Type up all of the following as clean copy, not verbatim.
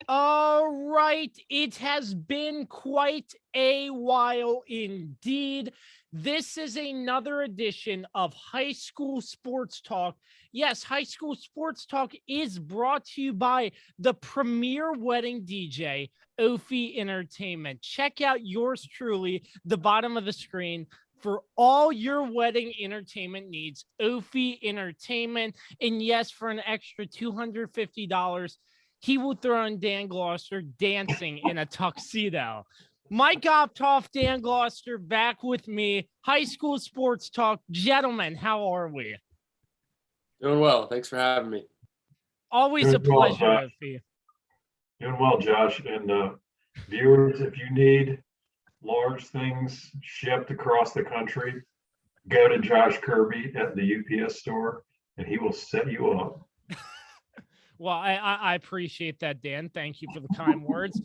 All right. It has been quite a while indeed. This is another edition of High School Sports Talk. Yes, High School Sports Talk is brought to you by the premier wedding DJ, Ophi Entertainment. Check out yours truly, the bottom of the screen. For all your wedding entertainment needs, Ophi Entertainment. And yes, for an extra $250, he will throw in Dan Gloucester dancing in a tuxedo. Mike Optoff, Dan Gloucester, back with me. High School Sports Talk. Gentlemen, how are we? Doing well. Thanks for having me. Always a Doing well, pleasure, Josh. Ophi. Doing well, Josh. And viewers, if you need large things shipped across the country, go to Josh Kirby at the UPS store and he will set you up. Well, I appreciate that, Dan. Thank you for the kind words.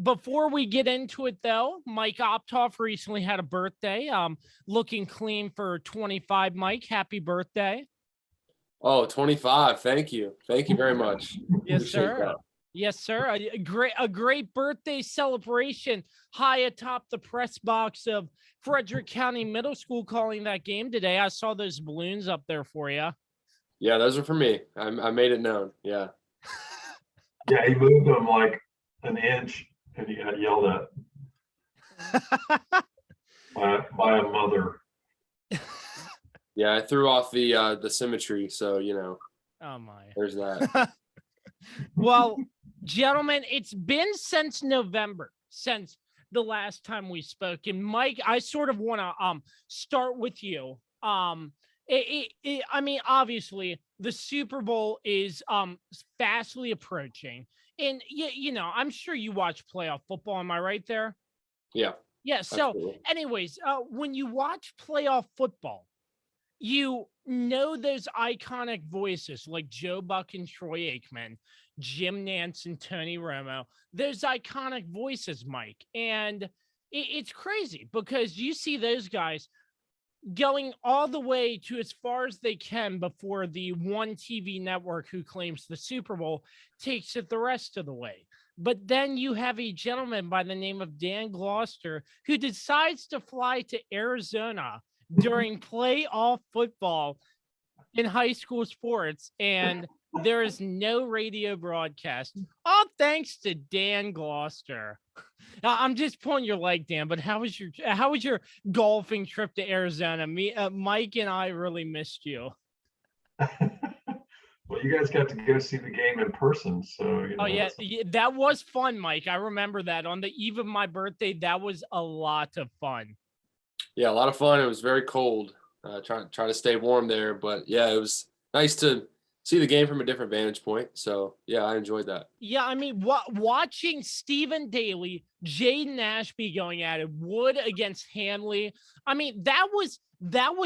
Before we get into it, though, Mike Optoff recently had a birthday. Looking clean for 25, Mike. Happy birthday. Oh, 25. Thank you. Thank you very much. Yes, Appreciate sir. that. Yes, sir. A great birthday celebration high atop the press box of Frederick County Middle School calling that game today. I saw those balloons up there for you. Yeah, those are for me. I made it known. Yeah. Yeah, he moved them like an inch and he got yelled at by a mother. Yeah, I threw off the symmetry, so Oh my. there's that. Well, gentlemen, it's been since November since the last time we spoke. And Mike, I sort of want to start with you. I mean, obviously, the Super Bowl is fastly approaching, and I'm sure you watch playoff football. Am I right there? Yeah. Yeah. So, Absolutely. anyways, when you watch playoff football, you know those iconic voices like Joe Buck and Troy Aikman, Jim Nance and Tony Romo. Those iconic voices, Mike, and it's crazy because you see those guys going all the way to as far as they can before the one TV network who claims the Super Bowl takes it the rest of the way. But then you have a gentleman by the name of Dan Gloucester who decides to fly to Arizona during playoff football in high school sports, and there is no radio broadcast. All thanks to Dan Gloucester. I'm just pulling your leg, Dan. But how was your golfing trip to Arizona? Mike and I really missed you. Well, you guys got to go see the game in person, so Oh yeah, that was fun, Mike. I remember that on the eve of my birthday. That was a lot of fun. Yeah, a lot of fun. It was very cold. Trying to stay warm there, but yeah, it was nice to see the game from a different vantage point. So yeah, I enjoyed that. Yeah, I mean, watching Stephen Daly, Jaden Ashby going at it, Wood against Hanley. I mean, that was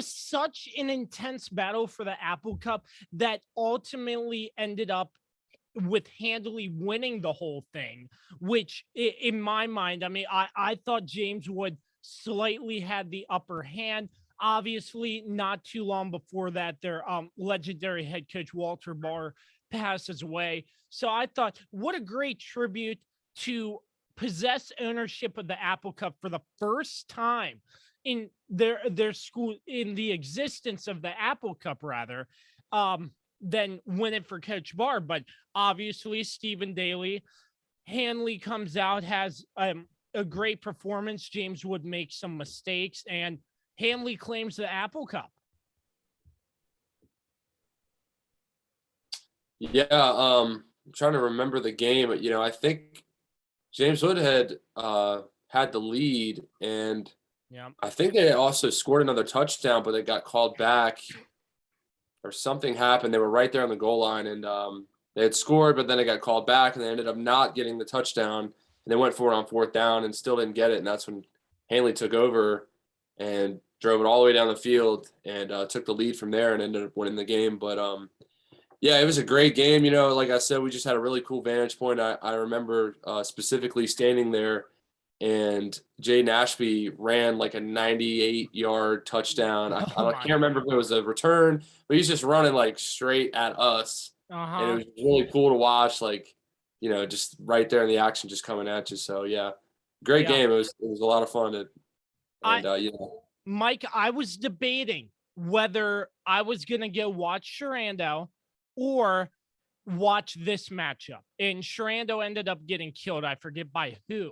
such an intense battle for the Apple Cup that ultimately ended up with Handley winning the whole thing, which in my mind, I mean, I thought James Wood slightly had the upper hand. Obviously, not too long before that, their legendary head coach Walter Barr passes away. So I thought, what a great tribute to possess ownership of the Apple Cup for the first time in their school, in the existence of the Apple Cup, rather, than win it for Coach Barr. But obviously, Stephen Daly, Hanley comes out, has a great performance. James Wood makes some mistakes, and Hanley claims the Apple Cup. Yeah, I'm trying to remember the game. I think James Wood had the lead, and Yeah. I think they also scored another touchdown, but they got called back or something happened. They were right there on the goal line, and they had scored, but then it got called back, and they ended up not getting the touchdown. And they went for it on fourth down and still didn't get it. And that's when Hanley took over and drove it all the way down the field and took the lead from there and ended up winning the game. But yeah, it was a great game. Like I said, we just had a really cool vantage point. I remember specifically standing there, and Jaden Ashby ran like a 98-yard touchdown. I can't remember if it was a return, but he's just running like straight at us. And it was really cool to watch. Like, just right there in the action, just coming at you. So yeah, great game. It was a lot of fun. Mike, I was debating whether I was going to go watch Sharando or watch this matchup. And Sharando ended up getting killed. I forget by who,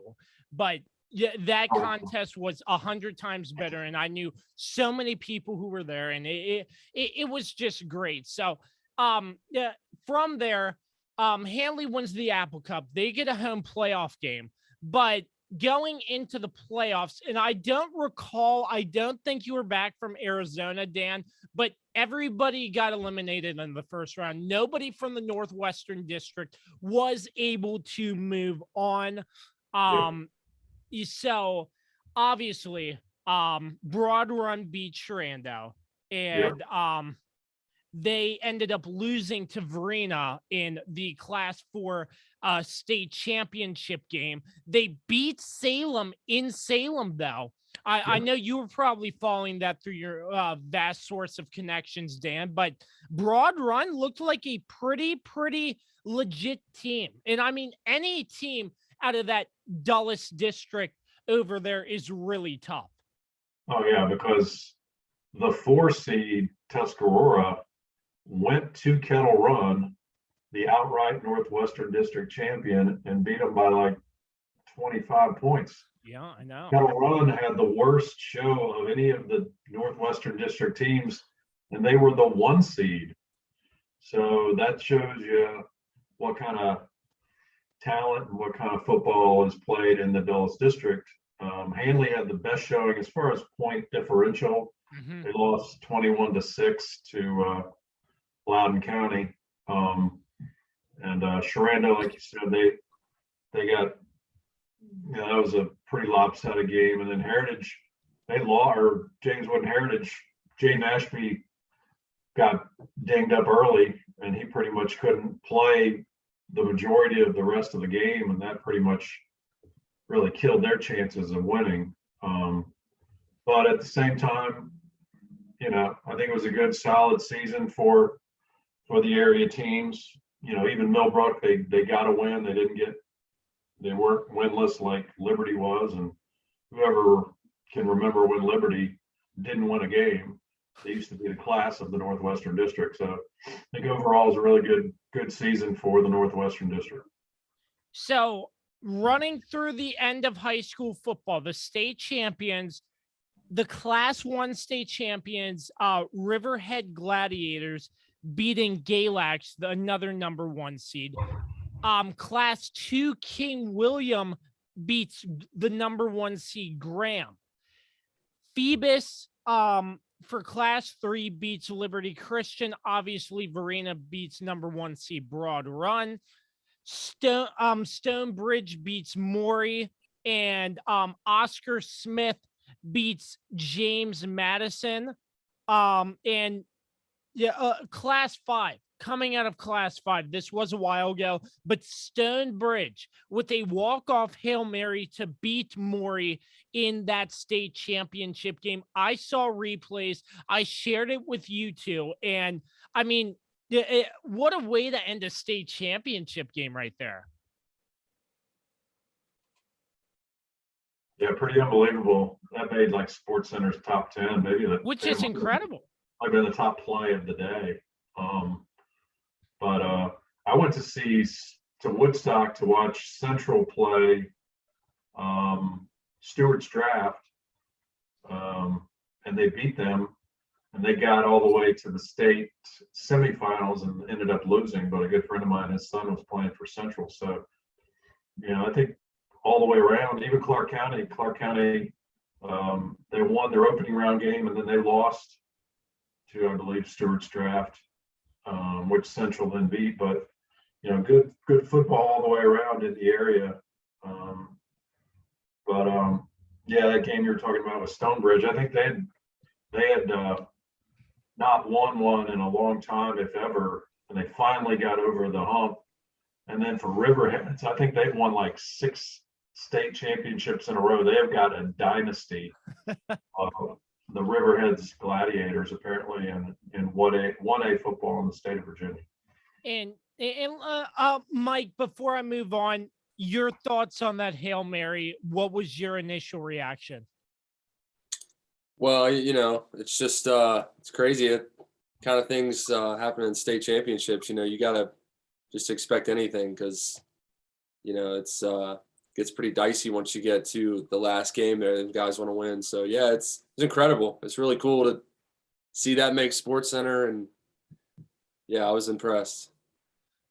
but yeah, that contest was 100 times better. And I knew so many people who were there, and it was just great. So yeah, from there, Hanley wins the Apple Cup. They get a home playoff game, but going into the playoffs, and I don't think you were back from Arizona, Dan, but everybody got eliminated in the first round. Nobody from the Northwestern District was able to move on. So obviously, Broad Run beat Sharando, and they ended up losing to Verena in the Class 4 state championship game. They beat Salem in Salem, though. I know you were probably following that through your vast source of connections, Dan, but Broad Run looked like a pretty legit team. And I mean, any team out of that Dulles district over there is really tough. Oh, yeah, because the 4 seed Tuscarora went to Kettle Run, the outright Northwestern District champion, and beat them by like 25 points. Yeah, I know. Kettle Run had the worst show of any of the Northwestern District teams, and they were the 1 seed. So that shows you what kind of talent and what kind of football is played in the Dulles District. Hanley had the best showing as far as point differential. Mm-hmm. They lost 21-6 to Loudoun County. And Sharando, like you said, they got, that was a pretty lopsided game. And then Heritage, they lost, or James Wood Heritage, Jay Nashby got dinged up early, and he pretty much couldn't play the majority of the rest of the game, and that pretty much really killed their chances of winning. But at the same time, I think it was a good, solid season for the area teams. Even Millbrook, they got a win. They weren't winless like Liberty was, and whoever can remember when Liberty didn't win a game, they used to be the class of the Northwestern District. So I think overall it was a really good season for the Northwestern District. So running through the end of high school football, the state champions, the Class 1 state champions, Riverhead Gladiators, beating Galax, another number 1 seed. Class 2 King William beats the number 1 seed Graham. Phoebus for Class 3 beats Liberty Christian. Obviously, Verena beats number 1 seed Broad Run. Stonebridge beats Maury, and Oscar Smith beats James Madison. And Class 5, coming out of Class 5, this was a while ago, but Stonebridge with a walk-off Hail Mary to beat Maury in that state championship game. I saw replays. I shared it with you two. And I mean, what a way to end a state championship game right there. Yeah, pretty unbelievable. That made like SportsCenter's top 10, maybe. Which is incredible. Might have been the top play of the day. But I went to Woodstock to watch Central play Stewart's Draft, and they beat them, and they got all the way to the state semifinals and ended up losing. But a good friend of mine, his son was playing for Central. So, I think all the way around, even Clark County, they won their opening round game, and then they lost to, I believe, Stewart's Draft, which Central then beat. But good football all the way around in the area. Yeah, that game you were talking about with Stonebridge, I think they had not won one in a long time, if ever, and they finally got over the hump. And then for Riverhead, I think they've won like 6 state championships in a row. They have got a dynasty. The Riverhead's Gladiators, apparently, in 1A football in the state of Virginia. And And Mike, before I move on, your thoughts on that Hail Mary? What was your initial reaction? Well, it's just it's crazy. It kind of things happen in state championships. You gotta just expect anything because it's gets pretty dicey once you get to the last game there. The guys want to win. So yeah, it's incredible. It's really cool to see that make Sports Center, and yeah, I was impressed.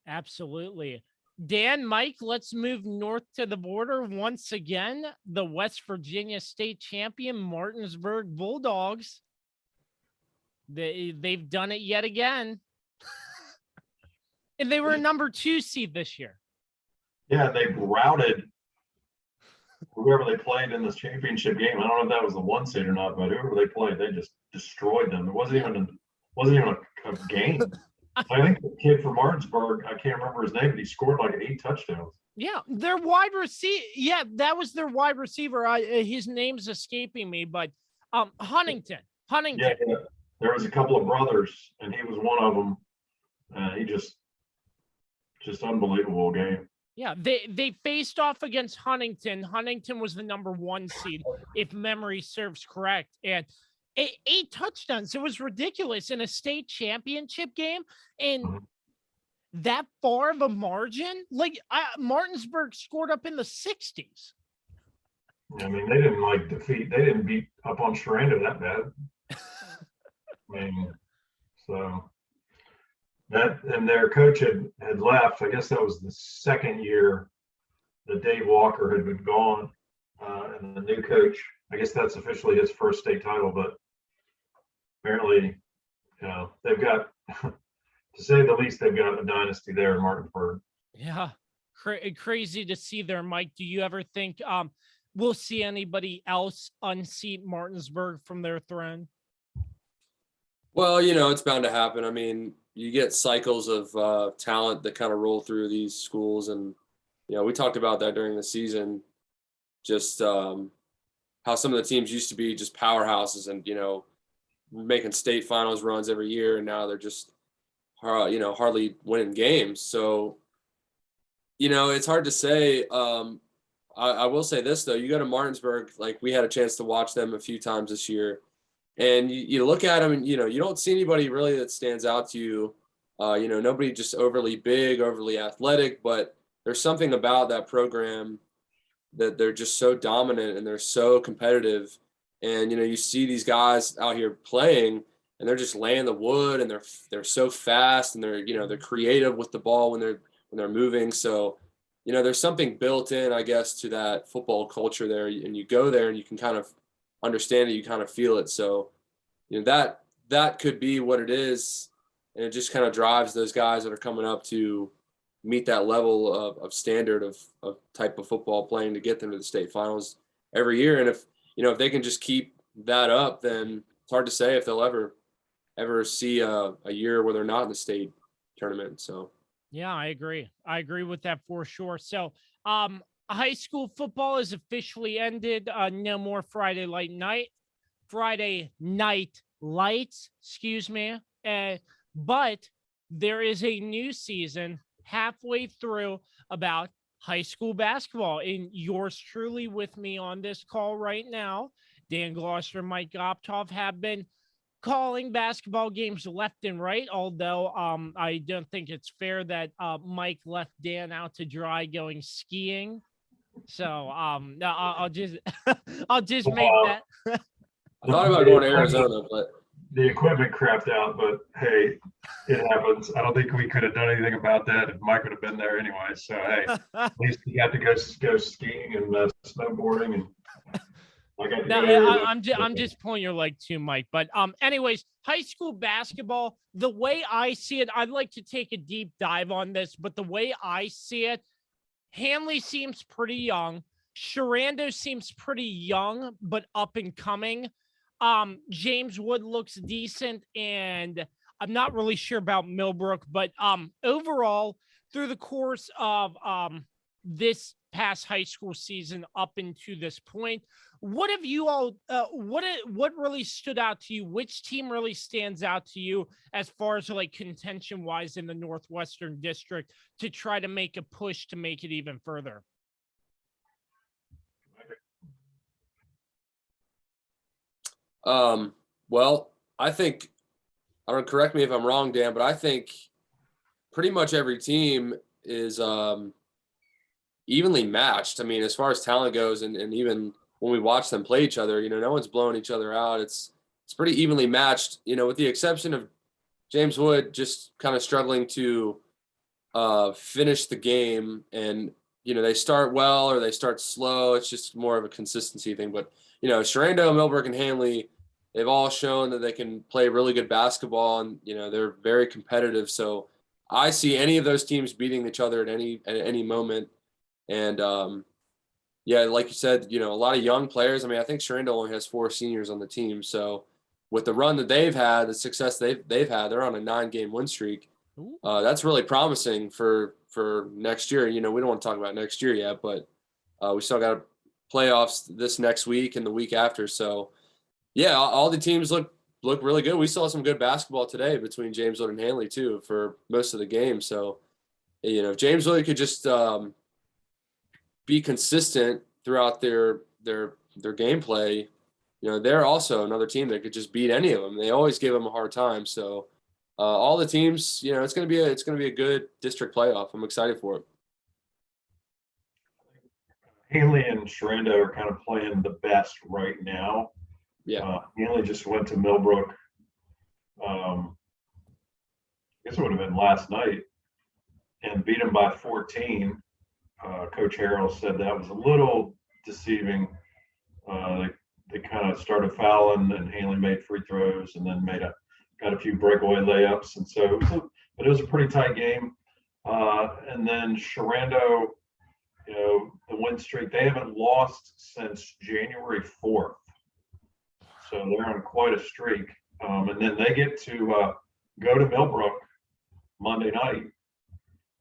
Absolutely. Dan, Mike, let's move north to the border once again. The West Virginia state champion Martinsburg Bulldogs. They've done it yet again. And they were a number 2 seed this year. Yeah, they routed whoever they played in this championship game. I don't know if that was the 1 seed or not, but whoever they played, they just destroyed them. It wasn't even a game. I think the kid from Martinsburg, I can't remember his name, but he scored like 8 touchdowns. Yeah, their wide receiver. Yeah, that was their wide receiver. His name's escaping me, but Huntington. Yeah, there was a couple of brothers, and he was one of them. He just unbelievable game. Yeah, they faced off against Huntington. Huntington was the number 1 seed, if memory serves correct, and 8 touchdowns. It was ridiculous in a state championship game, and that far of a margin. Like Martinsburg scored up in the 60s. I mean, they didn't beat up on Sharanda that bad. I mean, so that, and their coach had left. I guess that was the second year that Dave Walker had been gone, and the new coach. I guess that's officially his first state title, but apparently, they've got, to say the least, they've got a dynasty there in Martinsburg. Yeah, crazy to see there, Mike. Do you ever think we'll see anybody else unseat Martinsburg from their throne? Well, it's bound to happen. I mean, you get cycles of talent that kind of roll through these schools, and we talked about that during the season. Just how some of the teams used to be just powerhouses, and making state finals runs every year, and now they're just hardly winning games. So it's hard to say. I will say this though: you go to Martinsburg, like we had a chance to watch them a few times this year. And you look at them and, you don't see anybody really that stands out to you. Nobody just overly big, overly athletic, but there's something about that program that they're just so dominant and they're so competitive. And, you see these guys out here playing and they're just laying the wood, and they're so fast, and they're creative with the ball when they're moving. So, there's something built in, I guess, to that football culture there. And you go there and you can kind of understand it, you kind of feel it. So that could be what it is, and it just kind of drives those guys that are coming up to meet that level of standard of type of football playing to get them to the state finals every year. And if they can just keep that up, then it's hard to say if they'll ever see a year where they're not in the state tournament. So yeah, I agree with that for sure. So high school football is officially ended. No more Friday night lights, excuse me. But there is a new season halfway through about high school basketball. And yours truly with me on this call right now, Dan Gloucester, Mike Goptov, have been calling basketball games left and right, although I don't think it's fair that Mike left Dan out to dry going skiing. So I'll just make that. I thought about going to Arizona, but the equipment crapped out. But hey, it happens. I don't think we could have done anything about that if Mike would have been there anyway. So hey, at least he got to go skiing and snowboarding, and I'm just pulling your leg too, Mike. But anyways, high school basketball, the way I see it, I'd like to take a deep dive on this, but the way I see it, Hanley seems pretty young. Sharando seems pretty young, but up and coming. James Wood looks decent, and I'm not really sure about Millbrook, but overall, through the course of this past high school season up into this point. What have you all, what really stood out to you? Which team really stands out to you as far as like contention wise in the Northwestern District to try to make a push to make it even further? Well, I think, I don't, correct me if I'm wrong, Dan, but I think pretty much every team is evenly matched. I mean, as far as talent goes, and even when we watch them play each other, no one's blowing each other out. It's pretty evenly matched, with the exception of James Wood just kind of struggling to finish the game. And, they start well or they start slow. It's just more of a consistency thing. But, Sharando, Millbrook, and Hanley, they've all shown that they can play really good basketball, and, they're very competitive. So I see any of those teams beating each other at any moment. And yeah, like you said, a lot of young players. I mean, I think Sharando only has 4 seniors on the team. So with the run that they've had, the success they've had, they're on a 9-game win streak. That's really promising for next year. We don't want to talk about next year yet, but we still got playoffs this next week and the week after. So yeah, all the teams look really good. We saw some good basketball today between James Wood and Hanley too for most of the game. So, if James Wood could just be consistent throughout their gameplay, they're also another team that could just beat any of them. They always give them a hard time. So all the teams, it's going to be a good district playoff. I'm excited for it. Hanley and Sharando are kind of playing the best right now. Yeah. Hanley just went to Millbrook. I guess it would have been last night, and beat him by 14. Coach Harrell said that was a little deceiving. They kind of started fouling, and Hanley made free throws, and then got a few breakaway layups, and so it was a pretty tight game. And then Sharando, the win streak, they haven't lost since January 4th, so they're on quite a streak. And then they get to go to Millbrook Monday night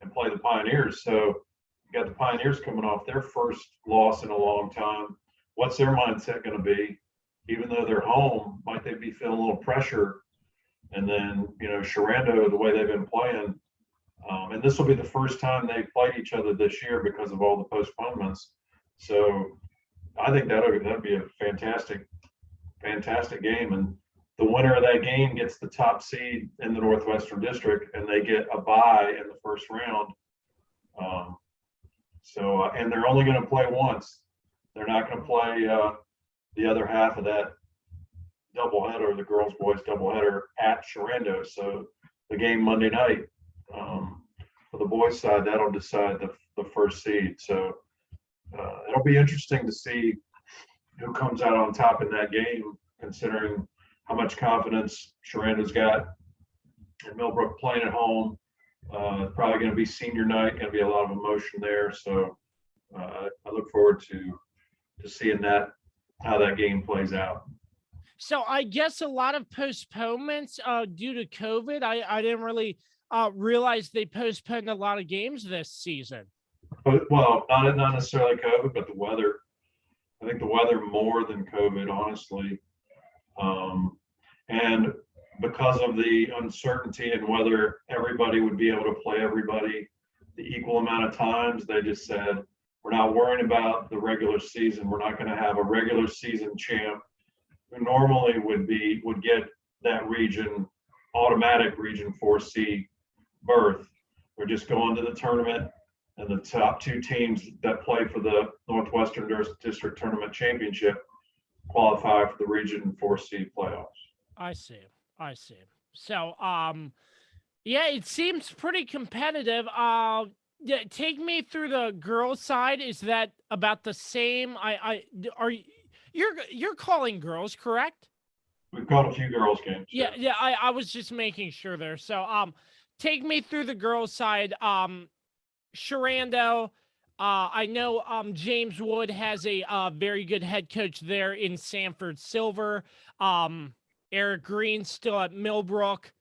and play the Pioneers. So you got the Pioneers coming off their first loss in a long time. What's their mindset going to be? Even though they're home, might they be feeling a little pressure? And then, Sharando, the way they've been playing, and this will be the first time they've played each other this year because of all the postponements. So I think that'd be a fantastic game. And the winner of that game gets the top seed in the Northwestern District, and they get a bye in the first round. And they're only going to play once. They're not going to play the other half of that doubleheader, the girls boys doubleheader at Sharando. So the game Monday night, for the boys side, that'll decide the first seed. So it'll be interesting to see who comes out on top in that game, considering how much confidence Sharando's got, and Millbrook playing at home. Probably going to be senior night, going to be a lot of emotion there. So I look forward to seeing how that game plays out. So I guess a lot of postponements due to COVID. I didn't really realize they postponed a lot of games this season. Well, not necessarily COVID, but the weather. I think the weather more than COVID, honestly. And because of the uncertainty in whether everybody would be able to play everybody the equal amount of times, they just said, we're not worrying about the regular season. We're not going to have a regular season champ who normally would get that automatic region 4C berth. We're just going to the tournament, and the top 2 teams that play for the Northwestern District Tournament Championship qualify for the region 4C playoffs. I see. So, yeah, it seems pretty competitive. Yeah, take me through the girls' side. Is that about the same? You're calling girls, correct? We've called a few girls games. Yeah. I was just making sure there. So, take me through the girls' side. Sharando. I know James Wood has a very good head coach there in Sanford Silver. Eric Green still at Millbrook.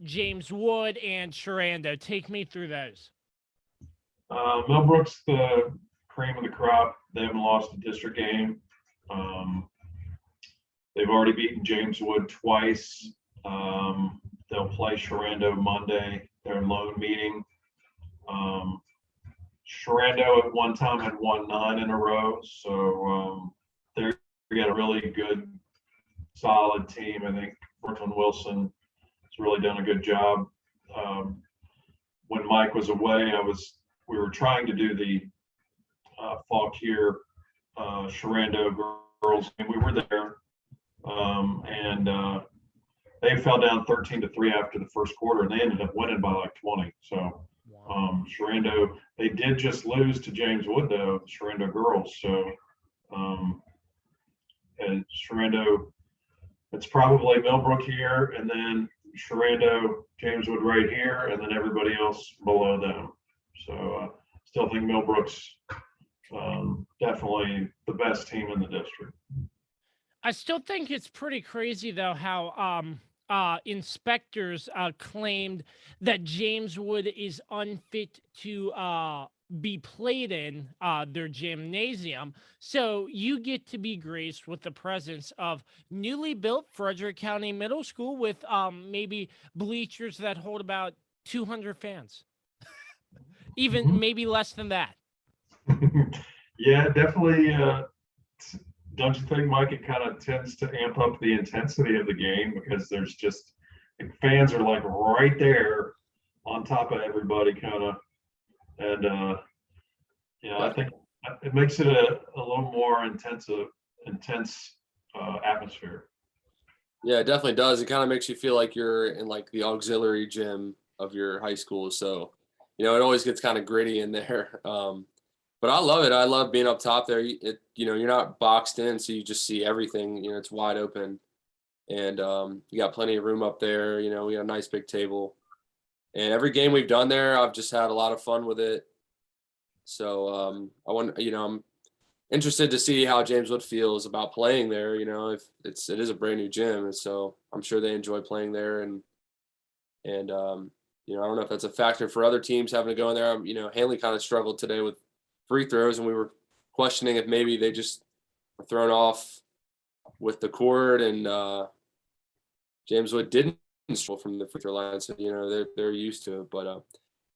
James Wood and Sharando. Take me through those. Millbrook's the cream of the crop. They haven't lost a district game. They've already beaten James Wood twice. They'll play Sharando Monday, their lone meeting. Sharando at one time had won 9 in a row, so they got a really good, solid team. I think Brooklyn Wilson has really done a good job. When Mike was away, we were trying to do the Fauquier Sharando girls, and we were there, and they fell down 13-3 after the first quarter, and they ended up winning by like 20. So Sharando, they did just lose to James Wood though, Sharando girls. So and Sharando, it's probably Millbrook here, and then Sharando, James Wood right here, and then everybody else below them. So still think Millbrook's definitely the best team in the district. I still think it's pretty crazy though how inspectors claimed that James Wood is unfit to be played in their gymnasium. So you get to be graced with the presence of newly built Frederick County Middle School with maybe bleachers that hold about 200 fans, even maybe less than that. Yeah, definitely. Don't you think, Mike, it kind of tends to amp up the intensity of the game because there's just fans are like right there on top of everybody kind of. And, I think it makes it a little more intense atmosphere. Yeah, it definitely does. It kind of makes you feel like you're in like the auxiliary gym of your high school. So, it always gets kind of gritty in there. But I love it. I love being up top there. You're not boxed in, so you just see everything. It's wide open, and you got plenty of room up there. We got a nice big table, and every game we've done there, I've just had a lot of fun with it. So I'm interested to see how James Wood feels about playing there. If it is a brand new gym, and so I'm sure they enjoy playing there, and I don't know if that's a factor for other teams having to go in there. Hanley kind of struggled today with free throws, and we were questioning if maybe they just were thrown off with the cord, and James Wood didn't struggle from the free throw line, so they're used to it. But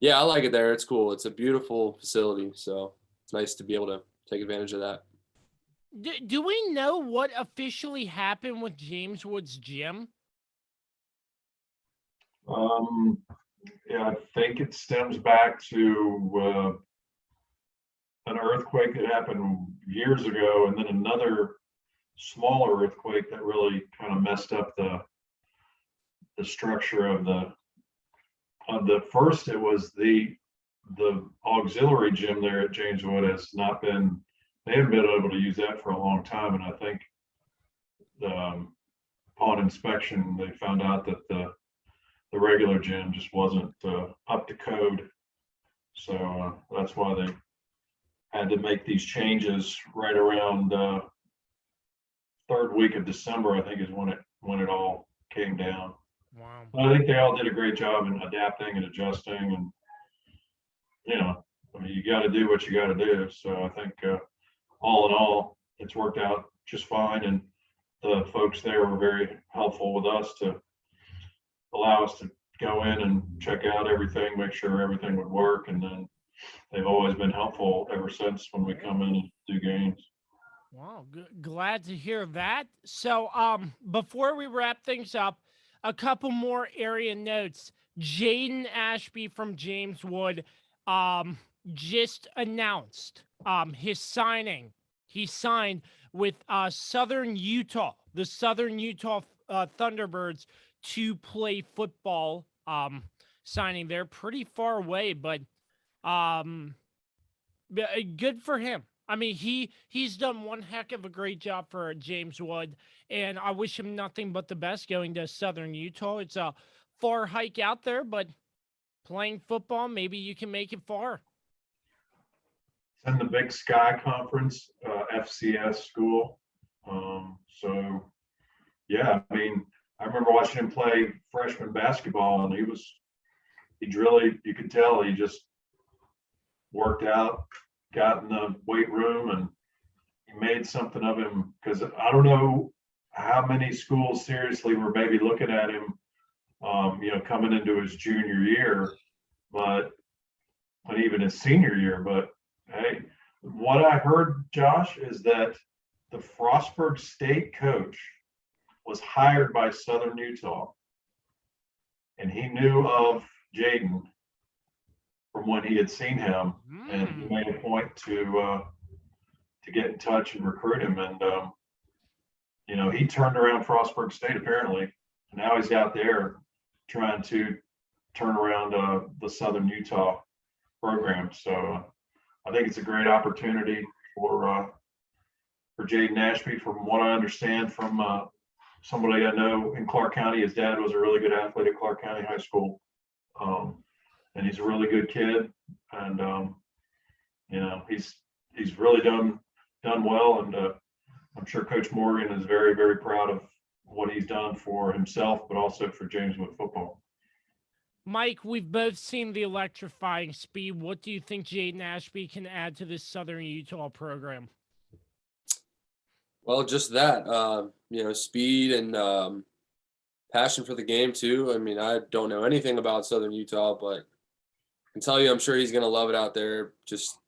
yeah, I like it there. It's cool. It's a beautiful facility, so it's nice to be able to take advantage of that. Do we know what officially happened with James Wood's gym? Yeah, I think it stems back to an earthquake that happened years ago, and then another smaller earthquake that really kind of messed up the structure of the first. It was the auxiliary gym there at James Wood they haven't been able to use that for a long time, and I think upon inspection they found out that the regular gym just wasn't up to code, so that's why they had to make these changes right around third week of December, I think, is when it all came down. Wow. I think they all did a great job in adapting and adjusting, and you got to do what you got to do. So I think all in all, it's worked out just fine, and the folks there were very helpful with us to allow us to go in and check out everything, make sure everything would work, and then they've always been helpful ever since when we come in and do games. Wow, glad to hear that. So before we wrap things up, a couple more area notes. Jaden Ashby from James Wood just announced his signing. He signed with Southern Utah, the Southern Utah Thunderbirds, to play football. Signing there pretty far away, but good for him. I mean, he's done one heck of a great job for James Wood, and I wish him nothing but the best going to Southern Utah. It's a far hike out there, but playing football, maybe you can make it far. It's in the Big Sky Conference, FCS school. So, yeah, I mean, I remember watching him play freshman basketball, and you could tell worked out, got in the weight room, and he made something of him. Because I don't know how many schools seriously were maybe looking at him, coming into his junior year, and even his senior year. But hey, what I heard, Josh, is that the Frostburg State coach was hired by Southern Utah, and he knew of Jaden from when he had seen him, and he made a point to get in touch and recruit him. And he turned around Frostburg State apparently, and now he's out there trying to turn around the Southern Utah program. So I think it's a great opportunity for Jaden Ashby. From what I understand from somebody I know in Clark County, his dad was a really good athlete at Clark County High School, and he's a really good kid. And he's really done well, and I'm sure Coach Morgan is very, very proud of what he's done for himself, but also for Jameswood football. Mike, we've both seen the electrifying speed. What do you think Jaden Ashby can add to this Southern Utah program? Well, just that, speed and passion for the game too. I mean, I don't know anything about Southern Utah, but I can tell you I'm sure he's going to love it out there. Just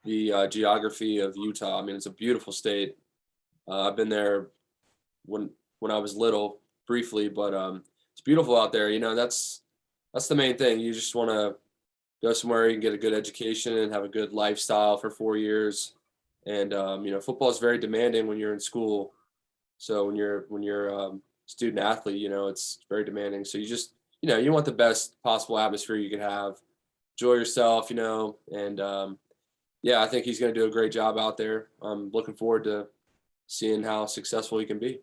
the geography of Utah. I mean, it's a beautiful state. I've been there when I was little briefly, but it's beautiful out there. That's the main thing. You just want to go somewhere you can get a good education and have a good lifestyle for 4 years. And football is very demanding when you're in school. So when you're student athlete, it's very demanding. So you just you want the best possible atmosphere you could have. Enjoy yourself, and I think he's going to do a great job out there. I'm looking forward to seeing how successful he can be.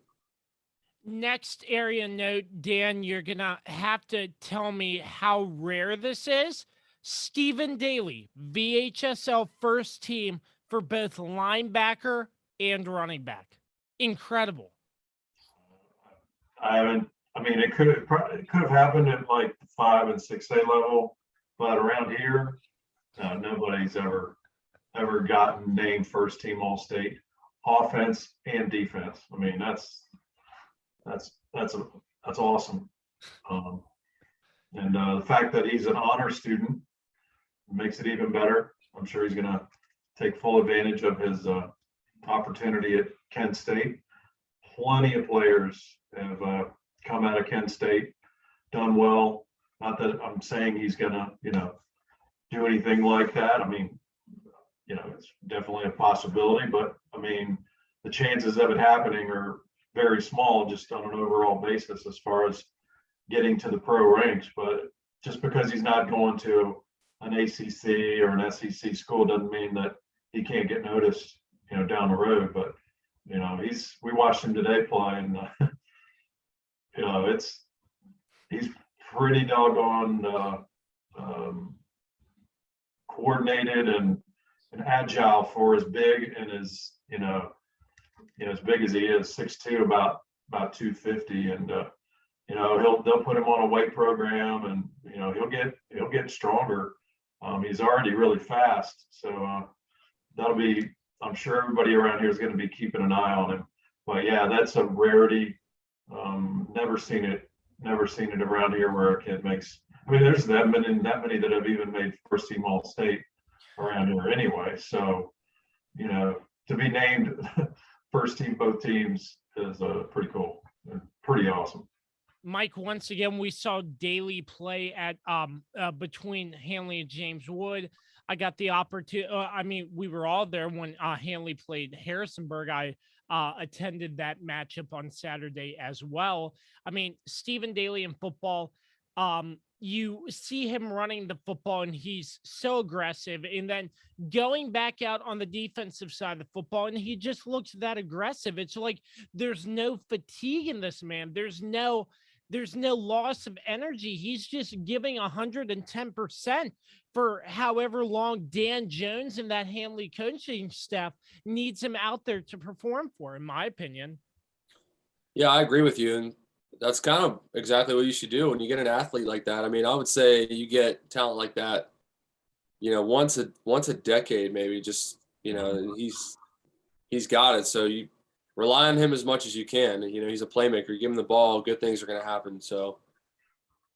Next area note, Dan, you're going to have to tell me how rare this is. Stephen Daly, VHSL first team for both linebacker and running back. Incredible. It could have happened at like the 5 and 6A level, but around here, nobody's ever gotten named first team All-State offense and defense. I mean, that's awesome. And the fact that he's an honor student makes it even better. I'm sure he's going to take full advantage of his opportunity at Kent State. Plenty of players have come out of Kent State, done well. Not that I'm saying he's going to, do anything like that. I mean, it's definitely a possibility, but I mean, the chances of it happening are very small just on an overall basis as far as getting to the pro ranks. But just because he's not going to an ACC or an SEC school doesn't mean that he can't get noticed, down the road. But, we watched him today play, and, he's pretty doggone coordinated and agile for as big and as, as big as he is, 6'2", about 250. And, they'll put him on a weight program, and, he'll get stronger. He's already really fast. So that'll be, I'm sure everybody around here is going to be keeping an eye on him. But yeah, that's a rarity. Never seen it around here where a kid makes, there's that many that have even made first team All-State around here anyway. So, to be named first team, both teams is pretty cool and pretty awesome. Mike, once again, we saw Daly play at between Handley and James Wood. I got the opportunity. We were all there when Handley played Harrisonburg. I attended that matchup on Saturday as well. Stephen Daly in football, you see him running the football and he's so aggressive, and then going back out on the defensive side of the football and he just looks that aggressive. It's like there's no fatigue in this man. There's no loss of energy. He's just giving 110% for however long Dan Jones and that Handley coaching staff needs him out there to perform for, in my opinion. Yeah, I agree with you. And that's kind of exactly what you should do when you get an athlete like that. I would say you get talent like that, once a decade, maybe, just, and he's got it. So you rely on him as much as you can. He's a playmaker. You give him the ball, good things are going to happen. So,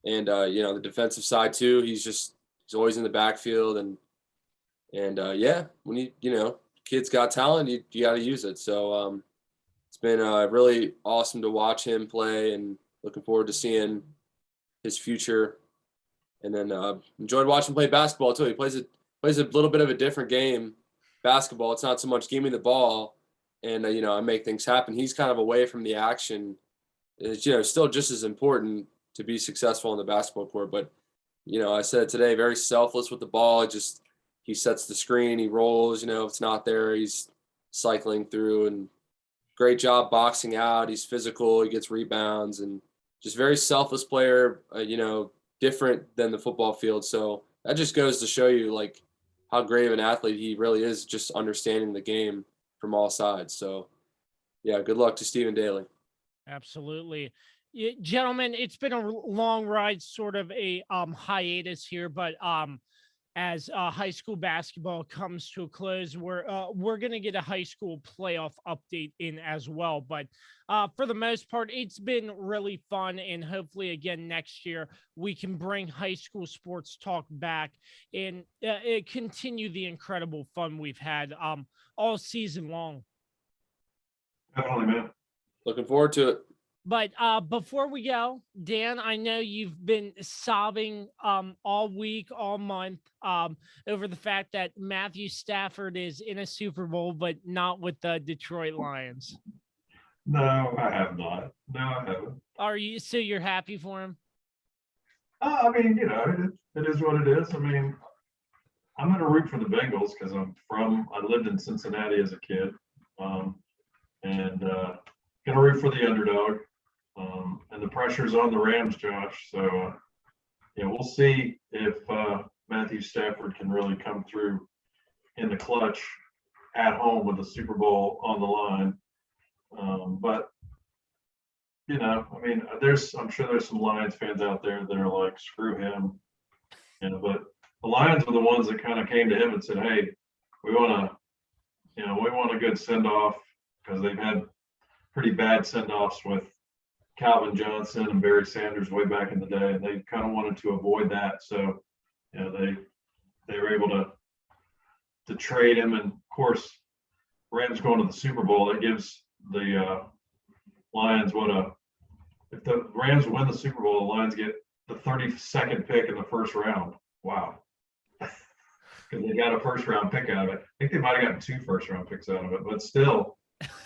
and the defensive side too, he's always in the backfield, and yeah, when kid's got talent, you got to use it. So it's been really awesome to watch him play, and looking forward to seeing his future. And then enjoyed watching him play basketball too. He plays a little bit of a different game. Basketball, it's not so much give me the ball and I make things happen. He's kind of away from the action. It's still just as important to be successful on the basketball court, but I said today, very selfless with the ball. Just he sets the screen, he rolls. If it's not there, he's cycling through, and great job boxing out. He's physical, he gets rebounds, and just very selfless player. Different than the football field. So that just goes to show you like how great of an athlete he really is, just understanding the game from all sides. So yeah, good luck to Stephen Daly. Absolutely. Gentlemen, it's been a long ride, sort of a hiatus here, but as high school basketball comes to a close, we're going to get a high school playoff update in as well. But for the most part, it's been really fun, and hopefully again next year we can bring high school sports talk back and continue the incredible fun we've had all season long. Definitely, man. Looking forward to it. But before we go, Dan, I know you've been sobbing all week, all month over the fact that Matthew Stafford is in a Super Bowl, but not with the Detroit Lions. No, I have not. No, I haven't. Are you? So you're happy for him? I mean, it is what it is. I mean, I'm going to root for the Bengals because I lived in Cincinnati as a kid, and going to root for the underdog. And the pressure's on the Rams, Josh. So, we'll see if Matthew Stafford can really come through in the clutch at home with the Super Bowl on the line. But, I mean, I'm sure there's some Lions fans out there that are like, screw him. But the Lions are the ones that kind of came to him and said, hey, we want a good send-off, because they've had pretty bad send-offs with Calvin Johnson and Barry Sanders way back in the day, and they kind of wanted to avoid that. So, they were able to trade him, and of course, Rams going to the Super Bowl, that gives the Lions if the Rams win the Super Bowl, the Lions get the 32nd pick in the first round. Wow. Because they got a first round pick out of it. I think they might have gotten 2 first round picks out of it, but still,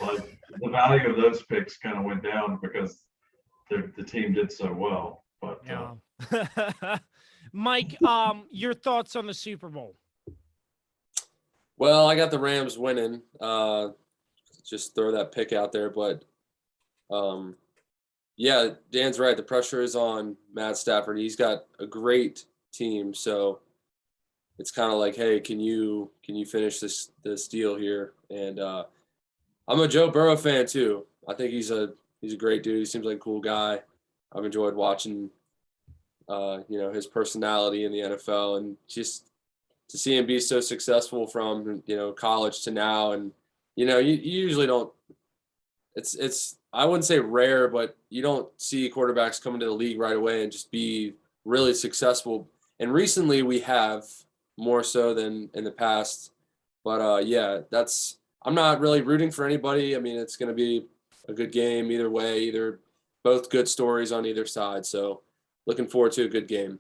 like, the value of those picks kind of went down because the team did so well. But yeah. Mike, your thoughts on the Super Bowl? Well, I got the Rams winning. Just throw that pick out there, but yeah, Dan's right. The pressure is on Matt Stafford. He's got a great team, so it's kind of like, hey, can you finish this deal here? And I'm a Joe Burrow fan too. I think he's a great dude. He seems like a cool guy. I've enjoyed watching his personality in the NFL, and just to see him be so successful from college to now. And you usually don't, it's I wouldn't say rare, but you don't see quarterbacks come into the league right away and just be really successful. And recently we have, more so than in the past. But yeah, I'm not really rooting for anybody. I mean, it's going to be a good game either way, both good stories on either side. So looking forward to a good game.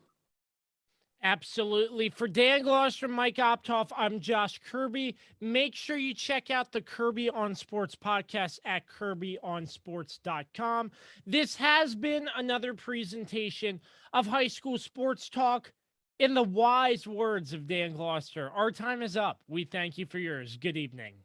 Absolutely. For Dan Gloucester, Mike Optoff, I'm Josh Kirby. Make sure you check out the Kirby on Sports podcast at kirbyonsports.com. This has been another presentation of High School Sports Talk. In the wise words of Dan Gloucester, our time is up. We thank you for yours. Good evening.